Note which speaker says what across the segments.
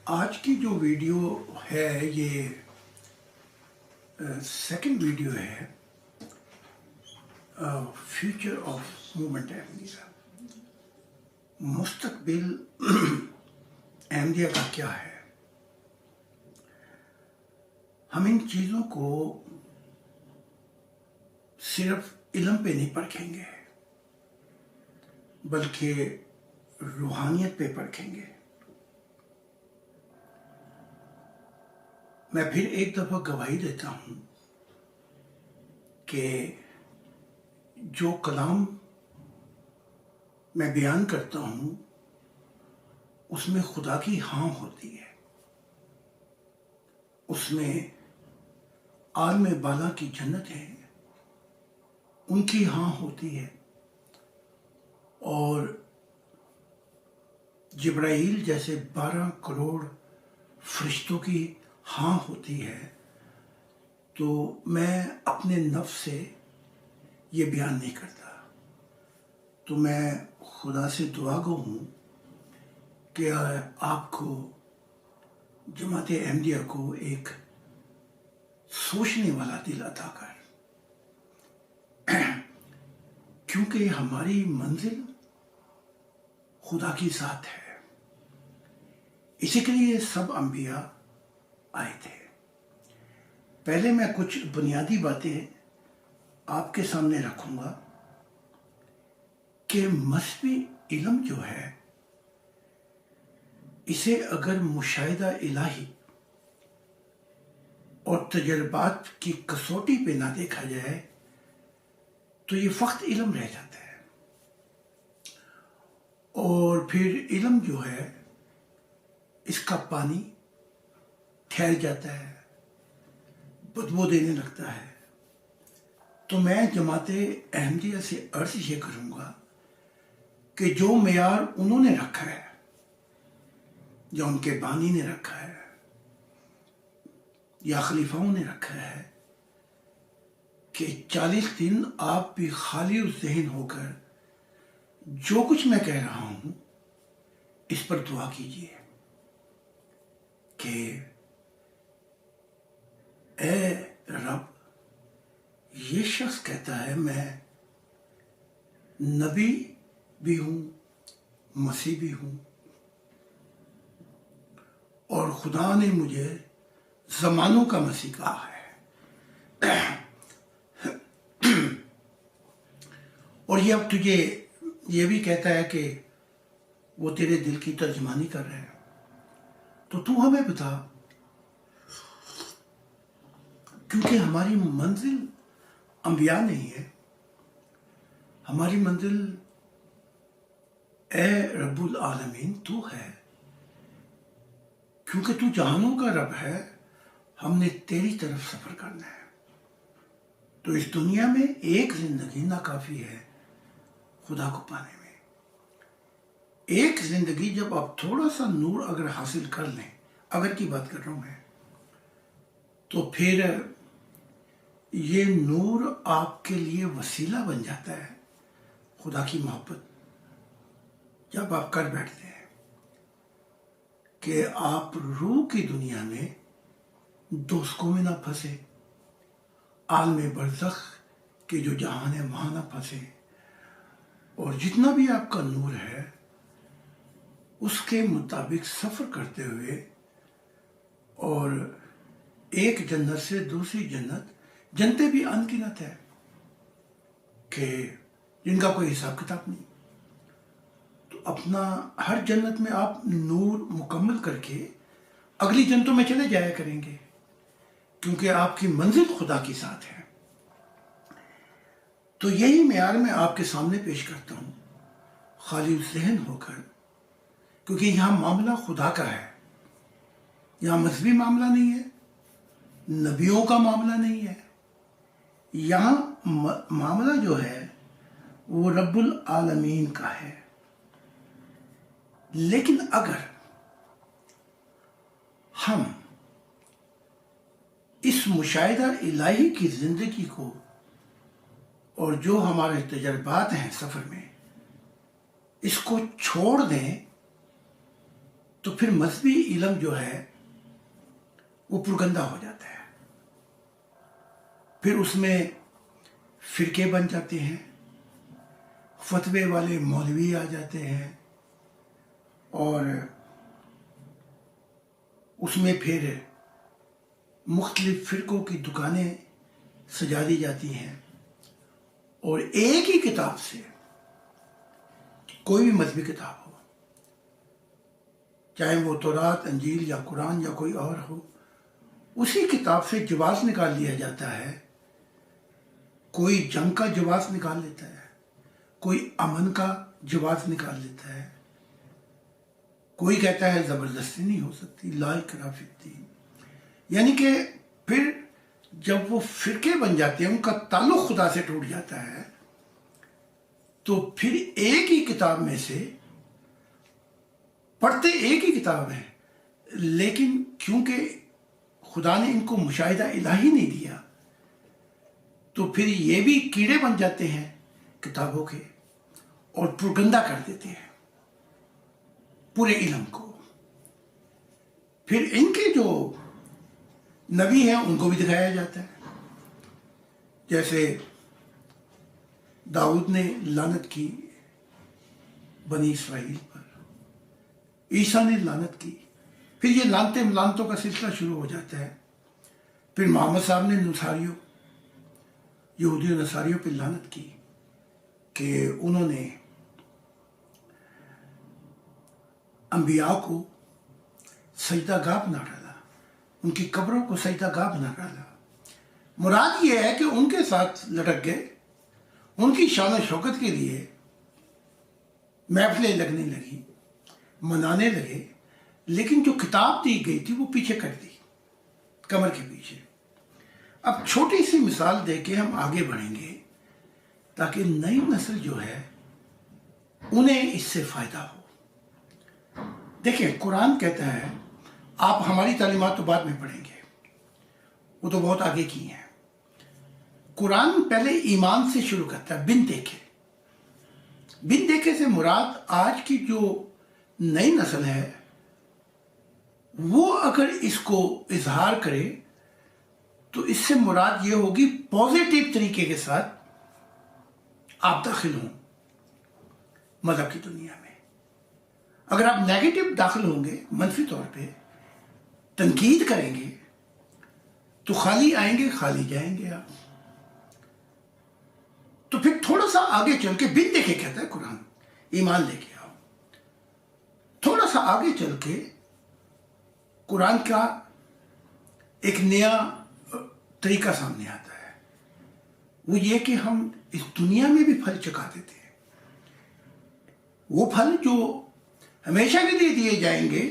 Speaker 1: آج کی جو ویڈیو ہے یہ سیکنڈ ویڈیو ہے فیوچر آف موومنٹ احمدیہ. مستقبل احمدیہ کا کیا ہے؟ ہم ان چیزوں کو صرف علم پہ نہیں پرکھیں گے بلکہ روحانیت پہ پرکھیں گے. میں پھر ایک دفعہ گواہی دیتا ہوں کہ جو کلام میں بیان کرتا ہوں اس میں خدا کی ہاں ہوتی ہے، اس میں عالم بالا کی جنت ہے، ان کی ہاں ہوتی ہے، اور جبرائیل جیسے 12 کروڑ فرشتوں کی ہاں ہوتی ہے. تو میں اپنے نفس سے یہ بیان نہیں کرتا. تو میں خدا سے دعا گو ہوں کہ آپ کو، جماعت احمدیہ کو، ایک سوچنے والا دل عطا کر، کیونکہ ہماری منزل خدا کی ذات ہے. اسی کے لیے سب انبیاء آئے تھے. پہلے میں کچھ بنیادی باتیں آپ کے سامنے رکھوں گا کہ مذہبی علم جو ہے اسے اگر مشاہدہ الہی اور تجربات کی کسوٹی پہ نہ دیکھا جائے تو یہ فقط علم رہ جاتا ہے. اور پھر علم جو ہے اس کا پانی ٹھہر جاتا ہے، بدبو دینے لگتا ہے. تو میں جماعت احمدیہ سے عرض یہ کروں گا کہ جو معیار انہوں نے رکھا ہے، جو ان کے بانی نے رکھا ہے یا خلیفاؤں نے رکھا ہے، کہ 40 دن آپ بھی خالی ذہن ہو کر جو کچھ میں کہہ رہا ہوں اس پر دعا کیجیے کہ اے رب، یہ شخص کہتا ہے میں نبی بھی ہوں، مسیح بھی ہوں، اور خدا نے مجھے زمانوں کا مسیح کہا ہے. اور یہ اب تجھے یہ بھی کہتا ہے کہ وہ تیرے دل کی ترجمانی کر رہے ہیں. تو ہمیں بتا، کیونکہ ہماری منزل انبیاء نہیں ہے، ہماری منزل اے رب العالمین تو ہے. کیونکہ تو جہانوں کا رب ہے، ہم نے تیری طرف سفر کرنا ہے. تو اس دنیا میں ایک زندگی ناکافی ہے خدا کو پانے میں. ایک زندگی جب آپ تھوڑا سا نور اگر حاصل کر لیں، اگر کی بات کر رہا ہوں میں، تو پھر یہ نور آپ کے لیے وسیلہ بن جاتا ہے خدا کی محبت. جب آپ کر بیٹھتے ہیں کہ آپ روح کی دنیا میں دوستوں میں نہ پھنسے، عالم برزخ کے جو جہان ہے وہاں نہ پھنسے، اور جتنا بھی آپ کا نور ہے اس کے مطابق سفر کرتے ہوئے، اور ایک جنت سے دوسری جنت، جنتیں بھی انگنت ہے کہ جن کا کوئی حساب کتاب نہیں. تو اپنا ہر جنت میں آپ نور مکمل کر کے اگلی جنتوں میں چلے جایا کریں گے، کیونکہ آپ کی منزل خدا کی ساتھ ہے. تو یہی معیار میں آپ کے سامنے پیش کرتا ہوں، خالی ذہن ہو کر، کیونکہ یہاں معاملہ خدا کا ہے. یہاں مذہبی معاملہ نہیں ہے، نبیوں کا معاملہ نہیں ہے. یہاں معاملہ جو ہے وہ رب العالمین کا ہے. لیکن اگر ہم اس مشاہدہ الہی کی زندگی کو اور جو ہمارے تجربات ہیں سفر میں، اس کو چھوڑ دیں تو پھر مذہبی علم جو ہے وہ پرگندہ ہو جاتا ہے. پھر اس میں فرقے بن جاتے ہیں، فتوے والے مولوی آ جاتے ہیں، اور اس میں پھر مختلف فرقوں کی دکانیں سجا دی جاتی ہیں، اور ایک ہی کتاب سے، کوئی بھی مذہبی کتاب ہو، چاہے وہ تورات، انجیل یا قرآن یا کوئی اور ہو، اسی کتاب سے جواز نکال لیا جاتا ہے. کوئی جنگ کا جواز نکال لیتا ہے، کوئی امن کا جواز نکال لیتا ہے، کوئی کہتا ہے زبردستی نہیں ہو سکتی، لا اکراہ فی الدین. یعنی کہ پھر جب وہ فرقے بن جاتے ہیں، ان کا تعلق خدا سے ٹوٹ جاتا ہے، تو پھر ایک ہی کتاب میں سے پڑھتے ایک ہی کتاب ہے، لیکن کیونکہ خدا نے ان کو مشاہدہ الہی نہیں دیا، تو پھر یہ بھی کیڑے بن جاتے ہیں کتابوں کے، اور پرگندہ کر دیتے ہیں پورے علم کو. پھر ان کے جو نبی ہیں ان کو بھی دکھایا جاتا ہے، جیسے داؤد نے لعنت کی بنی اسرائیل پر، عیسیٰ نے لعنت کی، پھر یہ لعنتوں کا سلسلہ شروع ہو جاتا ہے. پھر محمد صاحب نے یہودی و نصاریوں پہ لعنت کی کہ انہوں نے انبیاء کو سجدہ گاہ بنا ڈالا، ان کی قبروں کو سجدہ گاہ بنا ڈالا. مراد یہ ہے کہ ان کے ساتھ لٹک گئے، ان کی شان و شوکت کے لیے محفلیں لگنے لگی، منانے لگے، لیکن جو کتاب دی گئی تھی وہ پیچھے کر دی، کمر کے پیچھے. اب چھوٹی سی مثال دے کے ہم آگے بڑھیں گے تاکہ نئی نسل جو ہے انہیں اس سے فائدہ ہو. دیکھیں، قرآن کہتا ہے، آپ ہماری تعلیمات تو بعد میں پڑھیں گے، وہ تو بہت آگے کی ہیں. قرآن پہلے ایمان سے شروع کرتا ہے، بن دیکھے. بن دیکھے سے مراد آج کی جو نئی نسل ہے وہ اگر اس کو اظہار کرے تو اس سے مراد یہ ہوگی پازیٹیو طریقے کے ساتھ آپ داخل ہوں مذہب کی دنیا میں. اگر آپ نیگیٹو داخل ہوں گے، منفی طور پہ تنقید کریں گے، تو خالی آئیں گے خالی جائیں گے آپ. تو پھر تھوڑا سا آگے چل کے، بن دیکھے کہتا ہے قرآن، ایمان لے کے آؤ. تھوڑا سا آگے چل کے قرآن کا ایک نیا طریقہ سامنے آتا ہے، وہ یہ کہ ہم اس دنیا میں بھی پھل چکا دیتے ہیں. وہ پھل جو ہمیشہ کے لیے دیے جائیں گے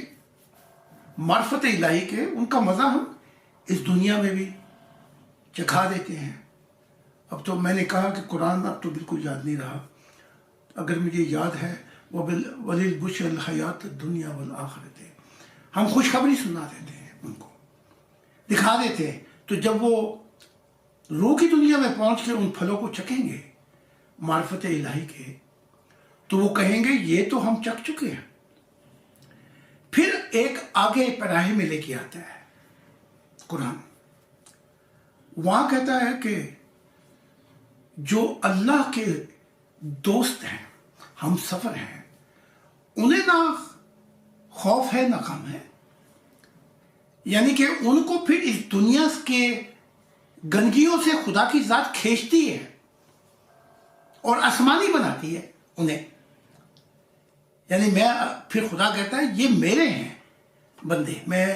Speaker 1: معرفت الہی کے، ان کا مزہ ہم اس دنیا میں بھی چکھا دیتے ہیں. اب تو میں نے کہا کہ قرآن اب تو بالکل یاد نہیں رہا. اگر مجھے یاد ہے، وَلِلْبُشْرَى الْحَيَاةُ الدُّنْيَا وَالْآخِرَةِ، ہم خوشخبری سنا دیتے ہیں، ان کو دکھا دیتے ہیں. تو جب وہ روح کی دنیا میں پہنچ کے ان پھلوں کو چکھیں گے معرفت الہی کے، تو وہ کہیں گے یہ تو ہم چکھ چکے ہیں. پھر ایک آگے پیراہے میں لے کے آتا ہے قرآن. وہاں کہتا ہے کہ جو اللہ کے دوست ہیں، ہم سفر ہیں، انہیں نہ خوف ہے نہ غم ہے. یعنی کہ ان کو پھر اس دنیا کے گندگیوں سے خدا کی ذات کھینچتی ہے اور آسمانی بناتی ہے انہیں. یعنی پھر خدا کہتا ہے یہ میرے ہیں بندے. میں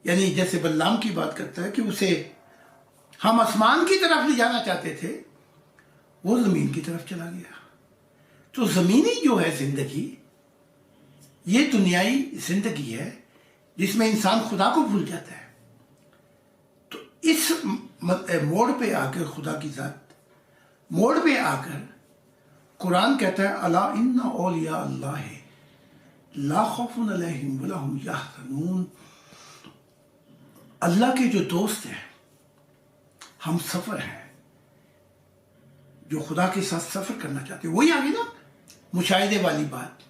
Speaker 1: یعنی جیسے بلعام کی بات کرتا ہے کہ اسے ہم آسمان کی طرف لے جانا چاہتے تھے، وہ زمین کی طرف چلا گیا. تو زمینی جو ہے زندگی، یہ دنیائی زندگی ہے جس میں انسان خدا کو بھول جاتا ہے. تو اس موڑ پہ آ کر خدا کی ذات موڑ پہ آ کر قرآن کہتا ہے الا ان اولیاء اللہ لا خوف علیہم ولا هم یحزنون. اللہ کے جو دوست ہیں، ہم سفر ہیں، جو خدا کے ساتھ سفر کرنا چاہتے ہیں، وہی آگے نا مشاہدے والی بات.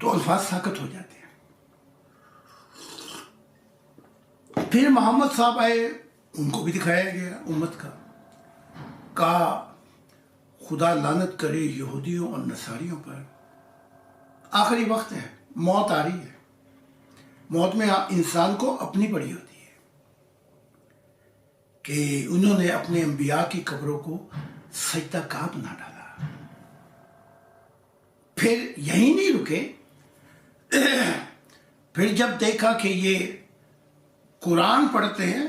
Speaker 1: تو الفاظ ساکت ہو جاتے ہیں. پھر محمد صاحب آئے، ان کو بھی دکھایا گیا امت کا. کہا خدا لعنت کرے یہودیوں اور نصاریوں پر. آخری وقت ہے، موت آ رہی ہے. موت میں انسان کو اپنی پڑی ہوتی ہے کہ انہوں نے اپنے انبیاء کی قبروں کو سجدہ کعب بنا ڈالا. پھر یہی نہیں رکے، پھر جب دیکھا کہ یہ قرآن پڑھتے ہیں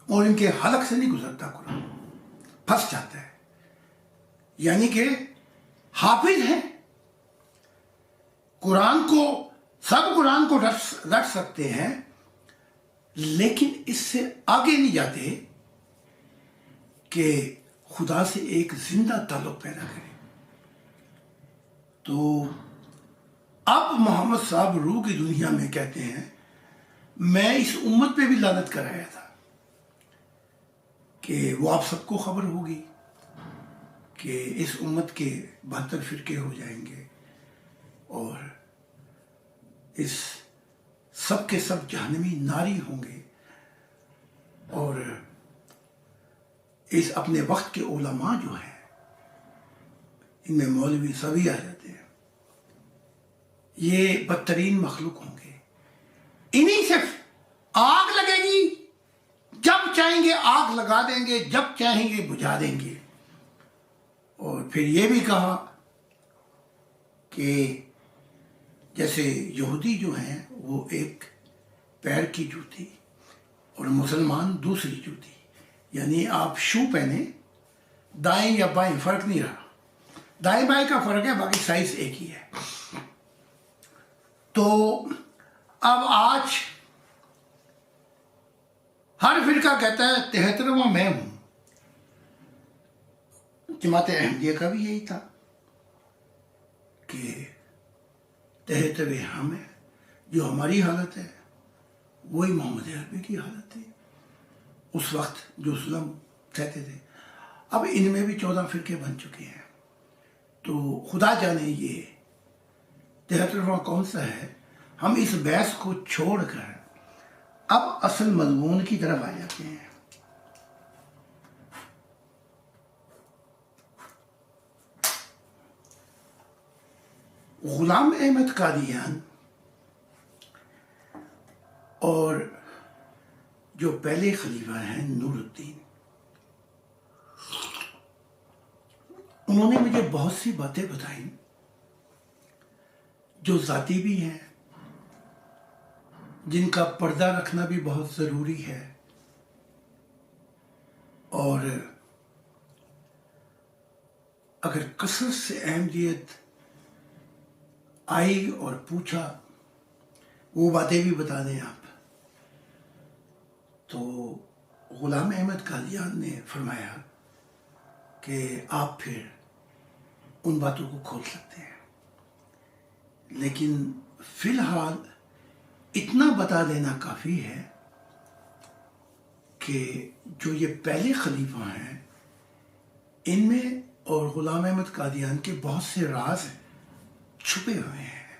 Speaker 1: اور ان کے حلق سے نہیں گزرتا، قرآن پھنس جاتا ہے، یعنی کہ حافظ ہیں، قرآن کو سب قرآن کو رٹ سکتے ہیں، لیکن اس سے آگے نہیں جاتے کہ خدا سے ایک زندہ تعلق پیدا کرے. تو اب محمد صاحب روح کی دنیا میں کہتے ہیں میں اس امت پہ بھی لعنت کرایا تھا کہ وہ آپ سب کو خبر ہوگی کہ اس امت کے 72 فرقے ہو جائیں گے اور اس سب کے سب جہنمی ناری ہوں گے، اور اس اپنے وقت کے علماء جو ہیں ان میں مولوی سبھی آ جاتے ہیں، یہ بدترین مخلوق ہوں گے. انہیں صرف آگ لگے گی، جب چاہیں گے آگ لگا دیں گے، جب چاہیں گے بجھا دیں گے. اور پھر یہ بھی کہا کہ جیسے یہودی جو ہیں وہ ایک پیر کی جوتی اور مسلمان دوسری جوتی، یعنی آپ شو پہنے دائیں یا بائیں فرق نہیں رہا، دائیں بائیں کا فرق ہے، باقی سائز ایک ہی ہے. تو اب آج ہر فرقہ کہتا ہے 73واں میں ہوں. جماعت احمدیہ کا بھی یہی تھا کہ 73 ہم ہیں، جو ہماری حالت ہے وہی محمد عربی کی حالت ہے اس وقت جو ظلم کہتے تھے. اب ان میں بھی 14 فرقے بن چکے ہیں. تو خدا جانے یہ 73واں کون سا ہے. ہم اس بحث کو چھوڑ کر اب اصل مضمون کی طرف آ جاتے ہیں. غلام احمد قادیان اور جو پہلے خلیفہ ہیں نور الدین، انہوں نے مجھے بہت سی باتیں بتائیں جو ذاتی بھی ہیں، جن کا پردہ رکھنا بھی بہت ضروری ہے. اور اگر کثرت سے احمدیت آئی اور پوچھا وہ باتیں بھی بتا دیں آپ. تو غلام احمد قادیان نے فرمایا کہ آپ پھر ان باتوں کو کھول سکتے ہیں، لیکن فی الحال اتنا بتا دینا کافی ہے کہ جو یہ پہلے خلیفہ ہیں ان میں اور غلام احمد قادیان کے بہت سے راز چھپے ہوئے ہیں،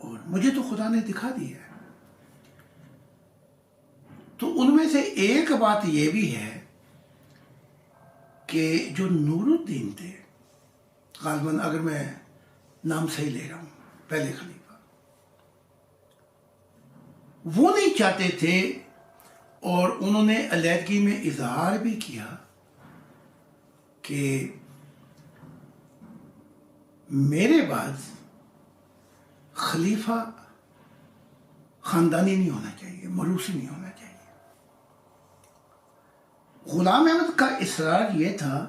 Speaker 1: اور مجھے تو خدا نے دکھا دیا ہے. تو ان میں سے ایک بات یہ بھی ہے کہ جو نور الدین تھے، غالباً اگر میں نام صحیح لے رہا ہوں، پہلے خلیفہ، وہ نہیں چاہتے تھے اور انہوں نے علیحدگی میں اظہار بھی کیا کہ میرے بعد خلیفہ خاندانی نہیں ہونا چاہیے، موروثی نہیں ہونا چاہیے. غلام احمد کا اصرار یہ تھا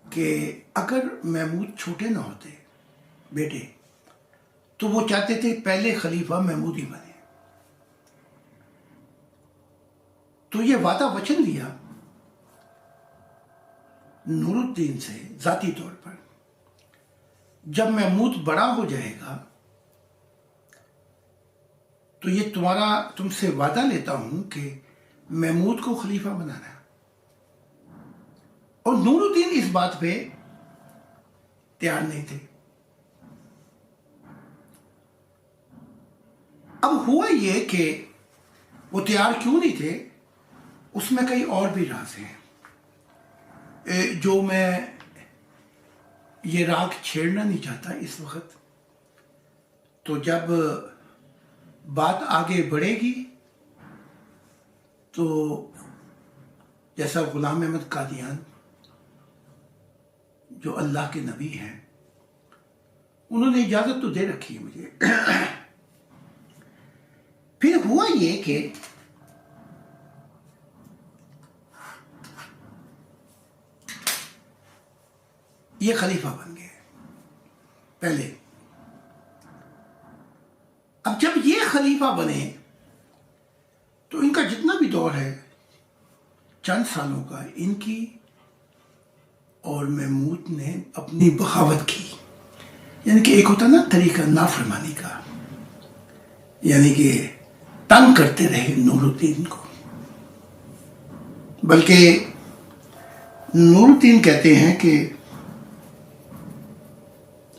Speaker 1: کہ اگر محمود چھوٹے نہ ہوتے بیٹے تو وہ چاہتے تھے پہلے خلیفہ محمود ہی بنے. تو یہ وعدہ وچن لیا نور الدین سے ذاتی طور پر، جب محمود بڑا ہو جائے گا تو یہ تم سے وعدہ لیتا ہوں کہ محمود کو خلیفہ بنانا. اور نور الدین اس بات پہ تیار نہیں تھے. ہوا یہ کہ وہ تیار کیوں نہیں تھے، اس میں کئی اور بھی راز ہیں جو میں یہ راگ چھیڑنا نہیں چاہتا اس وقت. تو جب بات آگے بڑھے گی تو جیسا غلام احمد قادیان جو اللہ کے نبی ہیں، انہوں نے اجازت تو دے رکھی ہے مجھے. پھر ہوا یہ کہ یہ خلیفہ بن گئے پہلے. اب جب یہ خلیفہ بنے تو ان کا جتنا بھی دور ہے چند سالوں کا، ان کی اور محمود نے اپنی بغاوت کی. یعنی کہ ایک ہوتا نا طریقہ نافرمانی کا، یعنی کہ تنگ کرتے رہے نور الدین کو. بلکہ نور الدین کہتے ہیں کہ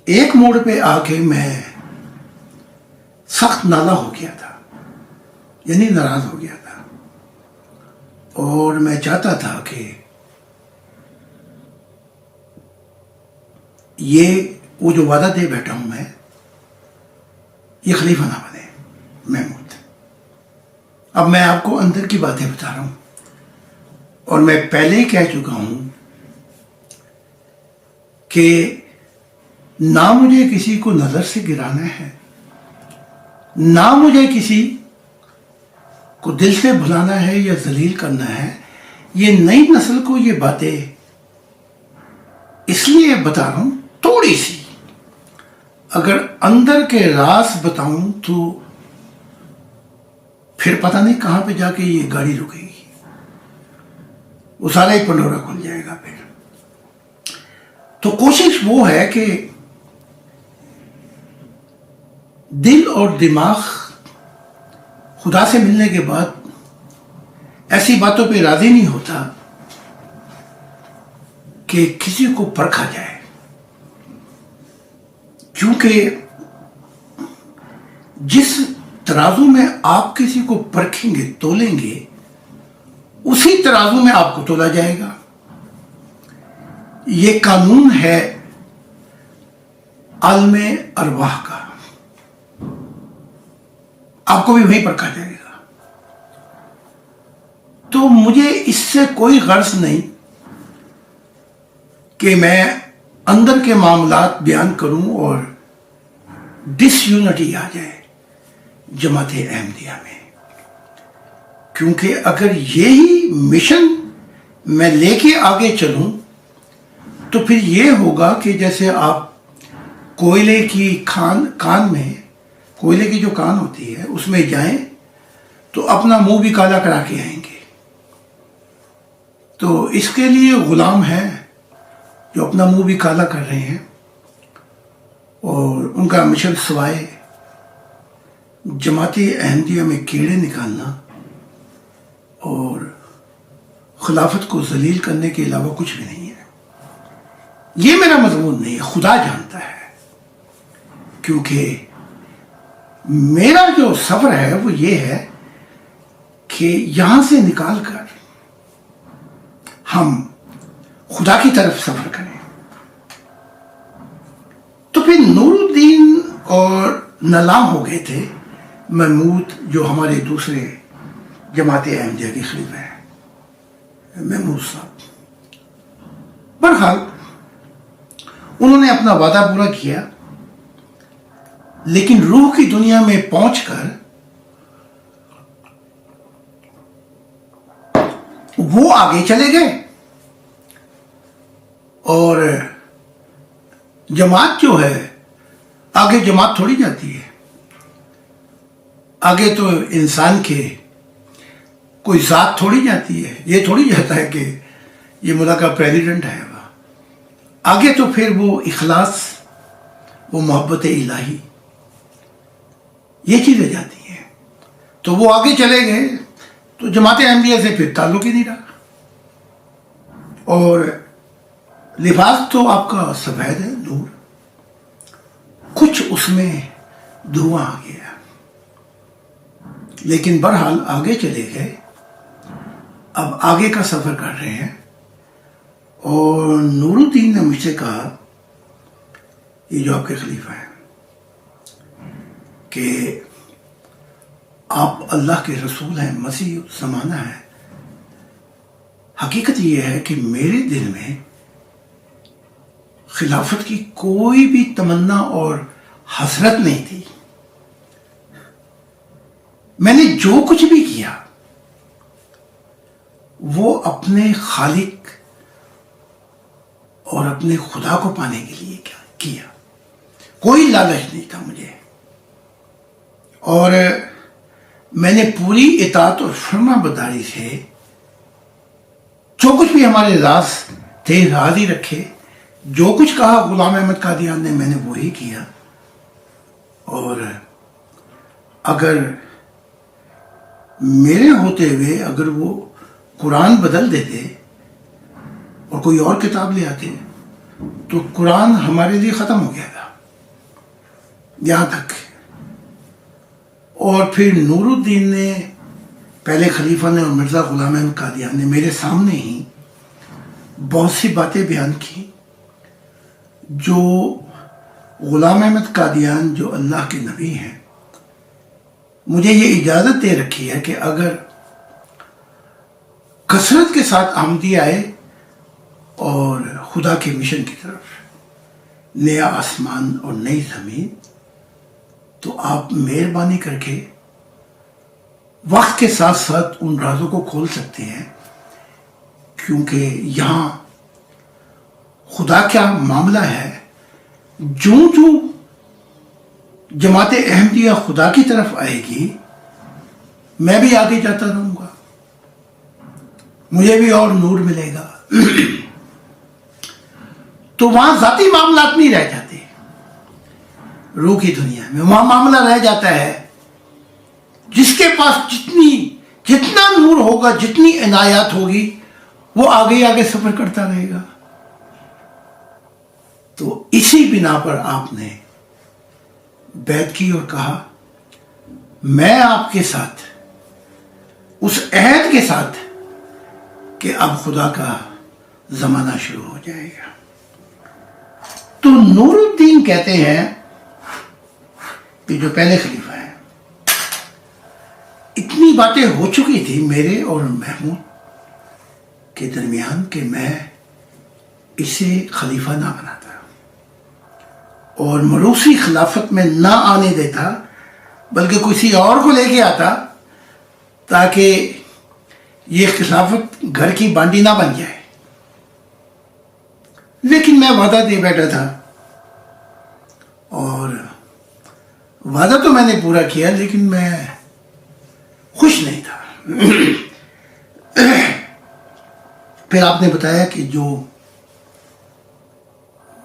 Speaker 1: ایک موڑ پہ آ کے میں سخت نالا ہو گیا تھا، یعنی ناراض ہو گیا تھا، اور میں چاہتا تھا کہ یہ وہ جو وعدہ دے بیٹھا ہوں میں، یہ خلیفہ نہ بنے محمود. اب میں آپ کو اندر کی باتیں بتا رہا ہوں، اور میں پہلے ہی کہہ چکا ہوں کہ نہ مجھے کسی کو نظر سے گرانا ہے، نہ مجھے کسی کو دل سے بھلانا ہے یا ذلیل کرنا ہے. یہ نئی نسل کو یہ باتیں اس لیے بتا رہا ہوں، تھوڑی سی اگر اندر کے راز بتاؤں تو پھر پتہ نہیں کہاں پہ جا کے یہ گاڑی رکے گی، وہ سارا ہی پنڈورا کھل جائے گا پھر. تو کوشش وہ ہے کہ دل اور دماغ خدا سے ملنے کے بعد ایسی باتوں پہ راضی نہیں ہوتا کہ کسی کو پرکھا جائے، کیونکہ جس ترازو میں آپ کسی کو پرکھیں گے، تولیں گے، اسی ترازو میں آپ کو تولا جائے گا. یہ قانون ہے عالم ارواح کا، آپ کو بھی وہیں پرکھا جائے گا. تو مجھے اس سے کوئی غرض نہیں کہ میں اندر کے معاملات بیان کروں اور ڈس یونٹی آ جائے جماعت احمدیہ میں. کیونکہ اگر یہی مشن میں لے کے آگے چلوں تو پھر یہ ہوگا کہ جیسے آپ کوئلے کی کان میں، کوئلے کی جو کان ہوتی ہے اس میں جائیں تو اپنا منہ بھی کالا کرا کے آئیں گے. تو اس کے لیے غلام ہیں جو اپنا منہ بھی کالا کر رہے ہیں، اور ان کا مشن سوائے جماعت احمدیہ میں کیڑے نکالنا اور خلافت کو ذلیل کرنے کے علاوہ کچھ بھی نہیں ہے. یہ میرا مضمون نہیں ہے، خدا جانتا ہے. کیونکہ میرا جو سفر ہے وہ یہ ہے کہ یہاں سے نکال کر ہم خدا کی طرف سفر کریں. تو پھر نور الدین اور نلا ہو گئے تھے محمود، جو ہمارے دوسرے جماعت احمدیہ کے خلیفہ ہیں، محمود صاحب. بہرحال انہوں نے اپنا وعدہ پورا کیا، لیکن روح کی دنیا میں پہنچ کر وہ آگے چلے گئے. اور جماعت جو ہے، آگے جماعت تھوڑی جاتی ہے. آگے تو انسان کے کوئی ذات تھوڑی جاتی ہے. یہ تھوڑی جاتا ہے کہ یہ ملک کا پریزیڈنٹ ہے. آگے تو پھر وہ اخلاص، وہ محبت الہی، یہ چیزیں جاتی ہیں. تو وہ آگے چلے گئے تو جماعت احمدیہ سے پھر تعلق ہی نہیں رہا. اور لباس تو آپ کا سفید ہے، نور، کچھ اس میں دھواں آ گیا. لیکن بہرحال آگے چلے گئے، اب آگے کا سفر کر رہے ہیں، اور نور الدین نے مجھ سے کہا، یہ جو آپ کے خلیفہ ہیں، کہ آپ اللہ کے رسول ہیں، مسیح زمانہ ہے۔ حقیقت یہ ہے کہ میرے دل میں خلافت کی کوئی بھی تمنا اور حسرت نہیں تھی۔ میں نے جو کچھ بھی کیا وہ اپنے خالق اور اپنے خدا کو پانے کے لیے کیا، کوئی لالچ نہیں تھا مجھے، اور میں نے پوری اطاعت اور فرما برداری سے جو کچھ بھی ہمارے راز تھے راز ہی رکھے، جو کچھ کہا غلام احمد قادیان نے میں نے وہی کیا۔ اور اگر میرے ہوتے ہوئے اگر وہ قرآن بدل دیتے اور کوئی اور کتاب لے آتے تو قرآن ہمارے لیے ختم ہو گیا تھا یہاں تک۔ اور پھر نور الدین نے، پہلے خلیفہ نے اور مرزا غلام احمد قادیان نے میرے سامنے ہی بہت سی باتیں بیان کی، جو غلام احمد قادیان جو اللہ کے نبی ہیں مجھے یہ اجازت دے رکھی ہے کہ اگر کثرت کے ساتھ آمدی آئے اور خدا کے مشن کی طرف، نیا آسمان اور نئی زمین، تو آپ مہربانی کر کے وقت کے ساتھ ساتھ ان رازوں کو کھول سکتے ہیں، کیونکہ یہاں خدا کیا معاملہ ہے، جو جماعت احمدیہ خدا کی طرف آئے گی میں بھی آگے جاتا رہوں گا، مجھے بھی اور نور ملے گا۔ تو وہاں ذاتی معاملات نہیں رہ جاتے روح کی دنیا میں، وہاں معاملہ رہ جاتا ہے جس کے پاس جتنا نور ہوگا، جتنی عنایات ہوگی، وہ آگے آگے سفر کرتا رہے گا۔ تو اسی بنا پر آپ نے بیعت کی اور کہا میں آپ کے ساتھ اس عہد کے ساتھ کہ اب خدا کا زمانہ شروع ہو جائے گا۔ تو نور الدین کہتے ہیں کہ جو پہلے خلیفہ ہیں، اتنی باتیں ہو چکی تھی میرے اور محمود کے درمیان کہ میں اسے خلیفہ نہ بناتا اور مروسی خلافت میں نہ آنے دیتا، بلکہ کسی اور کو لے کے آتا تاکہ یہ خلافت گھر کی بانڈی نہ بن جائے۔ لیکن میں وعدہ دے بیٹھا تھا، اور وعدہ تو میں نے پورا کیا، لیکن میں خوش نہیں تھا۔ پھر آپ نے بتایا کہ جو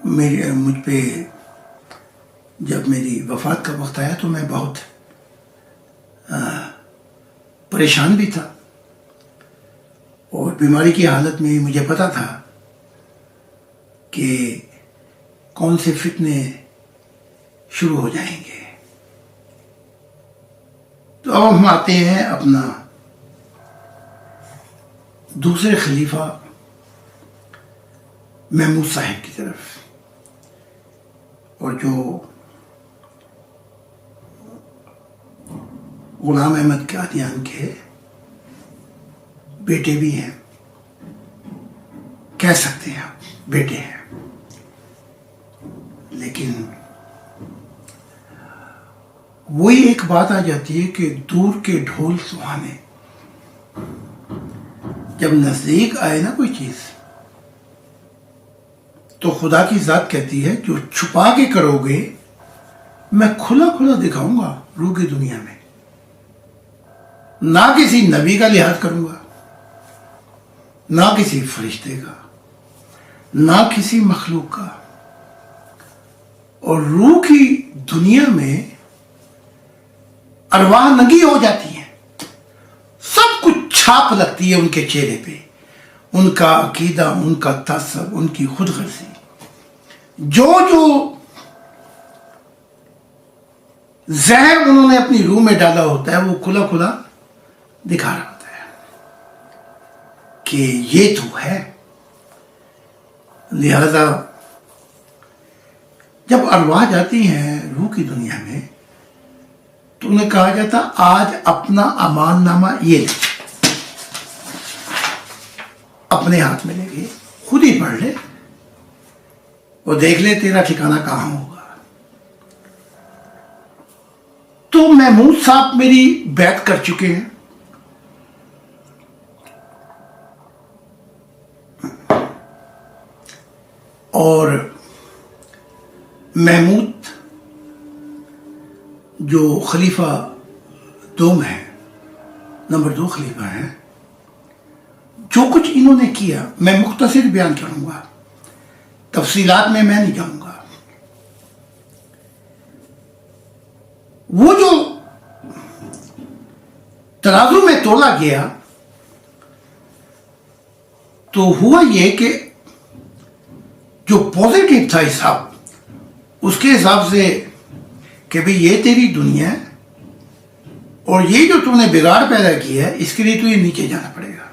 Speaker 1: مجھ پہ جب میری وفات کا وقت آیا تو میں بہت پریشان بھی تھا، اور بیماری کی حالت میں مجھے پتا تھا کہ کون سے فتنے شروع ہو جائیں گے۔ تو اب ہم آتے ہیں اپنا دوسرے خلیفہ محمود صاحب کی طرف، اور جو غلام احمد قادیان کے بیٹے بھی ہیں، کہہ سکتے ہیں آپ بیٹے ہیں، لیکن وہی ایک بات آ جاتی ہے کہ دور کے ڈھول سہانے، جب نزدیک آئے نا کوئی چیز تو خدا کی ذات کہتی ہے جو چھپا کے کرو گے میں کھلا کھلا دکھاؤں گا روح کی دنیا میں، نہ کسی نبی کا لحاظ کروں گا، نہ کسی فرشتے کا، نہ کسی مخلوق کا۔ اور روح کی دنیا میں ارواح ننگی ہو جاتی ہیں، سب کچھ چھاپ لگتی ہے ان کے چہرے پہ، ان کا عقیدہ، ان کا تعصب، ان کی خود غرضی، جو زہر انہوں نے اپنی روح میں ڈالا ہوتا ہے، وہ کھلا کھلا دکھا رہا ہوتا ہے کہ یہ تو ہے. لہذا جب ارواح جاتی ہیں روح کی دنیا میں تو انہیں کہا جاتا آج اپنا امان نامہ یہ لے، اپنے ہاتھ میں لے گئے، خود ہی پڑھ لے اور دیکھ لے تیرا ٹھکانہ کہاں ہوگا. تو محمود صاحب میری بیعت کر چکے ہیں، اور محمود جو خلیفہ دوم ہے، نمبر 2 خلیفہ ہیں، جو کچھ انہوں نے کیا میں مختصر بیان کروں گا، تفصیلات میں نہیں جاؤں گا. وہ جو ترازو میں تولا گیا تو ہوا یہ کہ جو پازیٹیو تھا حساب، اس کے حساب سے کہ بھئی یہ تیری دنیا ہے اور یہ جو تم نے بگاڑ پیدا کیا ہے اس کے لیے تو یہ نیچے جانا پڑے گا.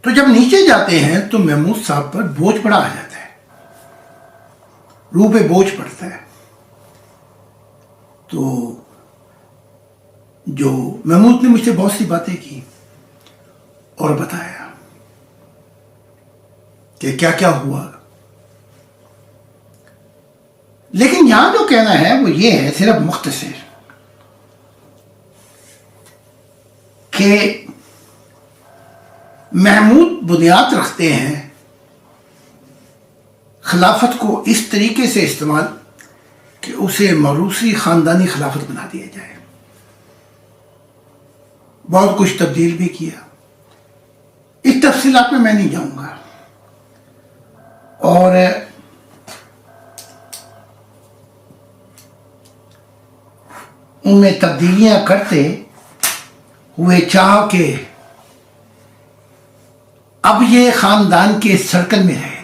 Speaker 1: تو جب نیچے جاتے ہیں تو محمود صاحب پر بوجھ پڑا آ جاتا ہے، روح پہ بوجھ پڑتا ہے. تو جو محمود نے مجھ سے بہت سی باتیں کی اور بتایا کہ کیا کیا ہوا، لیکن یہاں جو کہنا ہے وہ یہ ہے صرف مختصر کہ محمود بنیاد رکھتے ہیں خلافت کو اس طریقے سے استعمال کہ اسے موروثی خاندانی خلافت بنا دیا جائے. بہت کچھ تبدیل بھی کیا، اس تفصیلات میں نہیں جاؤں گا. اور ان میں تبدیلیاں کرتے ہوئے چاہا کہ اب یہ خاندان کے سرکل میں ہے.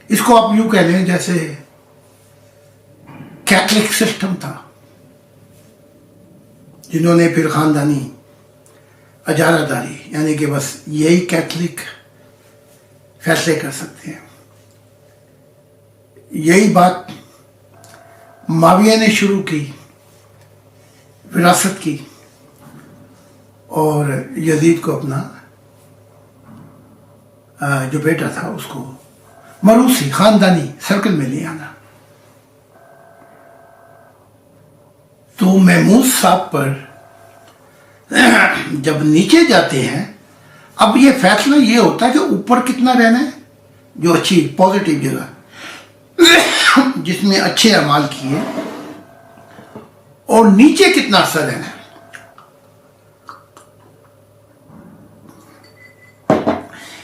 Speaker 1: اس کو آپ یوں کہہ لیں جیسے کیتھولک سسٹم تھا، جنہوں نے پھر خاندانی اجارہ داری، یعنی کہ بس یہی کیتھولک فیصلے کر سکتے ہیں. یہی بات معاویہ نے شروع کی، وراثت کی، اور یزید کو اپنا جو بیٹا تھا اس کو موروثی خاندانی سرکل میں لے آنا. تو محمود صاحب پر جب نیچے جاتے ہیں، اب یہ فیصلہ یہ ہوتا ہے کہ اوپر کتنا رہنا ہے، جو اچھی پازیٹیو جگہ جس میں اچھے اعمال کیے، اور نیچے کتنا عرصہ رہنا ہے.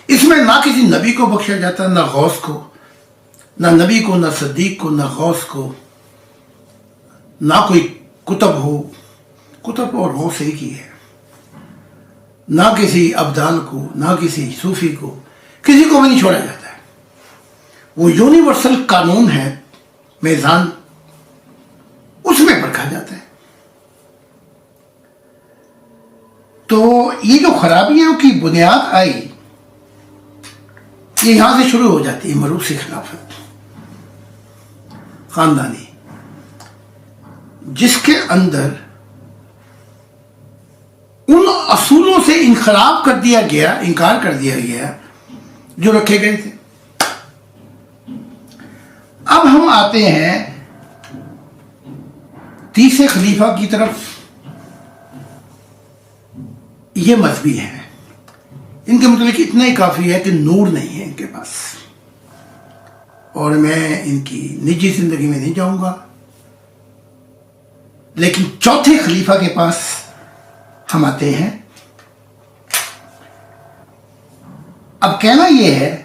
Speaker 1: اس میں نہ کسی نبی کو بخشا جاتا، نہ غوث کو، نہ نبی کو، نہ صدیق کو، نہ غوث کو، نہ کوئی کتب ہو. کتب اور غوث ایک ہی ہے. نہ کسی ابدال کو، نہ کسی صوفی کو، کسی کو بھی نہیں چھوڑا جاتا ہے. وہ یونیورسل قانون ہے، میزان، اس میں پرکھا جاتا ہے. تو یہ جو خرابیوں کی بنیاد آئی، یہ یہاں سے شروع ہو جاتی ہے. موروثی خلافت خاندانی، جس کے اندر ان اصولوں سے انخراب کر دیا گیا، انکار کر دیا گیا جو رکھے گئے تھے. اب ہم آتے ہیں تیسرے خلیفہ کی طرف. یہ مذہبی ہیں، ان کے متعلق اتنا ہی کافی ہے کہ نور نہیں ہے ان کے پاس، اور میں ان کی نجی زندگی میں نہیں جاؤں گا. لیکن چوتھے خلیفہ کے پاس ہم آتے ہیں. اب کہنا یہ ہے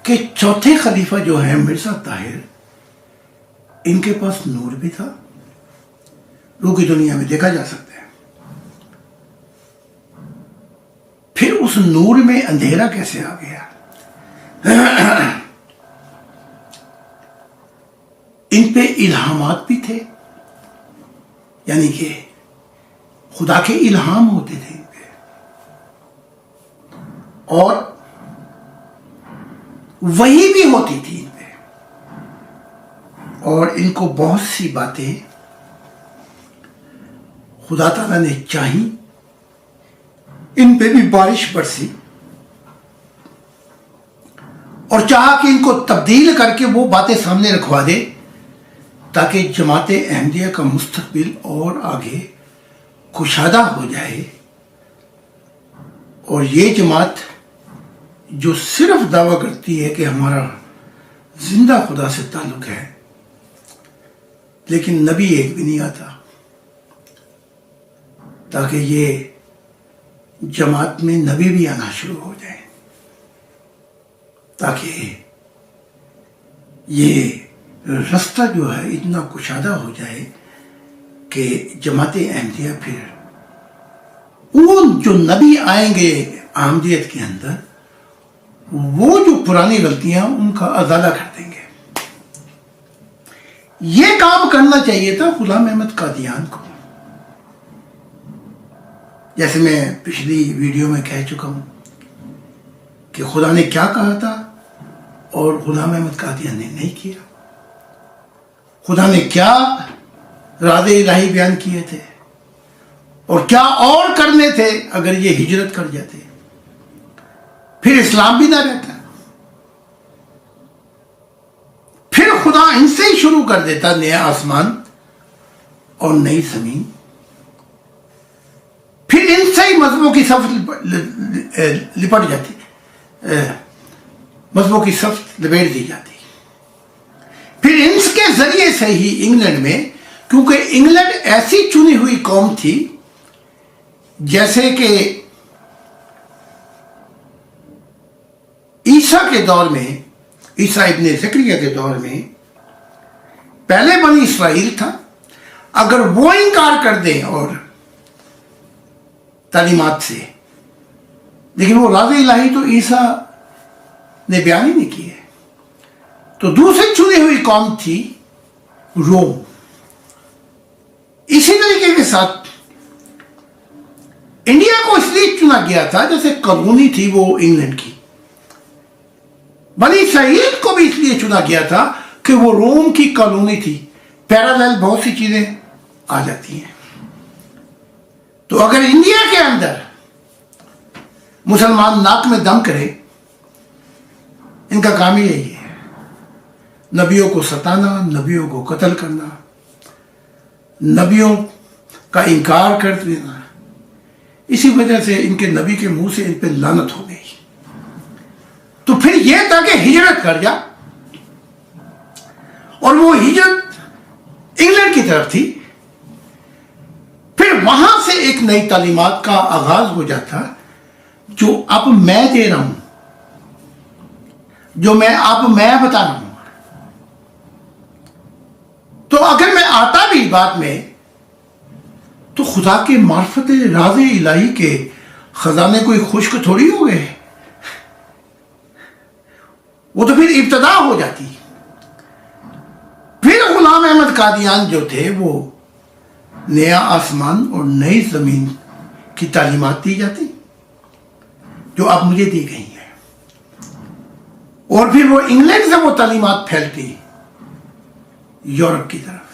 Speaker 1: کہ چوتھے خلیفہ جو ہے مرزا طاہر، ان کے پاس نور بھی تھا، روح کی دنیا میں دیکھا جا سکتا ہے. پھر اس نور میں اندھیرا کیسے آ گیا؟ ان پہ الہامات بھی تھے، یعنی کہ خدا کے الہام ہوتے تھے ان پہ، اور وحی بھی ہوتی تھی ان پہ، اور ان کو بہت سی باتیں خدا تعالیٰ نے چاہی، ان پہ بھی بارش برسی، اور چاہا کہ ان کو تبدیل کر کے وہ باتیں سامنے رکھوا دے تاکہ جماعت احمدیہ کا مستقبل اور آگے کشادہ ہو جائے، اور یہ جماعت جو صرف دعویٰ کرتی ہے کہ ہمارا زندہ خدا سے تعلق ہے، لیکن نبی ایک بھی نہیں آتا، تاکہ یہ جماعت میں نبی بھی آنا شروع ہو جائے، تاکہ یہ رستہ جو ہے اتنا کشادہ ہو جائے کہ جماعت احمدیہ پھر وہ جو نبی آئیں گے احمدیت کے اندر، وہ جو پرانی غلطیاں ان کا ازالہ کر دیں گے۔ یہ کام کرنا چاہیے تھا غلام احمد قادیان کو، جیسے میں پچھلی ویڈیو میں کہہ چکا ہوں کہ خدا نے کیا کہا تھا اور غلام احمد قادیان نے نہیں کیا، خدا نے کیا راز الہی بیان کیے تھے اور کیا اور کرنے تھے اگر یہ ہجرت کر جاتے، پھر اسلام بھی نہ رہتا، پھر خدا ان سے ہی شروع کر دیتا نیا آسمان اور نئی زمین، پھر ان سے ہی مذہبوں کی صف لپٹ جاتی، مذہبوں کی صف لپیٹ دی جاتی، پھر ان کے ذریعے سے ہی انگلینڈ میں، کیونکہ انگلینڈ ایسی چنی ہوئی قوم تھی جیسے کہ عیسیٰ کے دور میں، عیسیٰ ابن زکریا کے دور میں پہلے بنی اسرائیل تھا، اگر وہ انکار کر دیں اور تعلیمات سے، لیکن وہ راز الہی تو عیسیٰ نے بیان ہی نہیں کیے، تو دوسری چنی ہوئی قوم تھی روم۔ اسی طریقے کے ساتھ انڈیا کو اس لیے چنا گیا تھا جیسے کالونی تھی وہ انگلینڈ کی، بنی اسرائیل کو بھی اس لیے چنا گیا تھا کہ وہ روم کی کالونی تھی، پیرالل بہت سی چیزیں آ جاتی ہیں۔ تو اگر انڈیا کے اندر مسلمان ناک میں دم کرے، ان کا کام ہی یہی ہے، نبیوں کو ستانا، نبیوں کو قتل کرنا، نبیوں کا انکار کر دینا، اسی وجہ سے ان کے نبی کے منہ سے ان پہ لعنت ہو گئی۔ تو پھر یہ تھا کہ ہجرت کر جا، اور وہ ہجرت انگلینڈ کی طرف تھی، پھر وہاں سے ایک نئی تعلیمات کا آغاز ہو جاتا جو اب میں دے رہا ہوں، جو میں بتا رہا ہوں۔ تو اگر میں آتا بھی بعد میں تو خدا کے معرفت راز الہی کے خزانے کوئی خشک تھوڑی ہو گئے، وہ تو پھر ابتدا ہو جاتی۔ پھر غلام احمد قادیان جو تھے وہ نیا آسمان اور نئی زمین کی تعلیمات دی جاتی جو اب مجھے دی گئی ہیں، اور پھر وہ انگلینڈ سے وہ تعلیمات پھیلتی یورپ کی طرف۔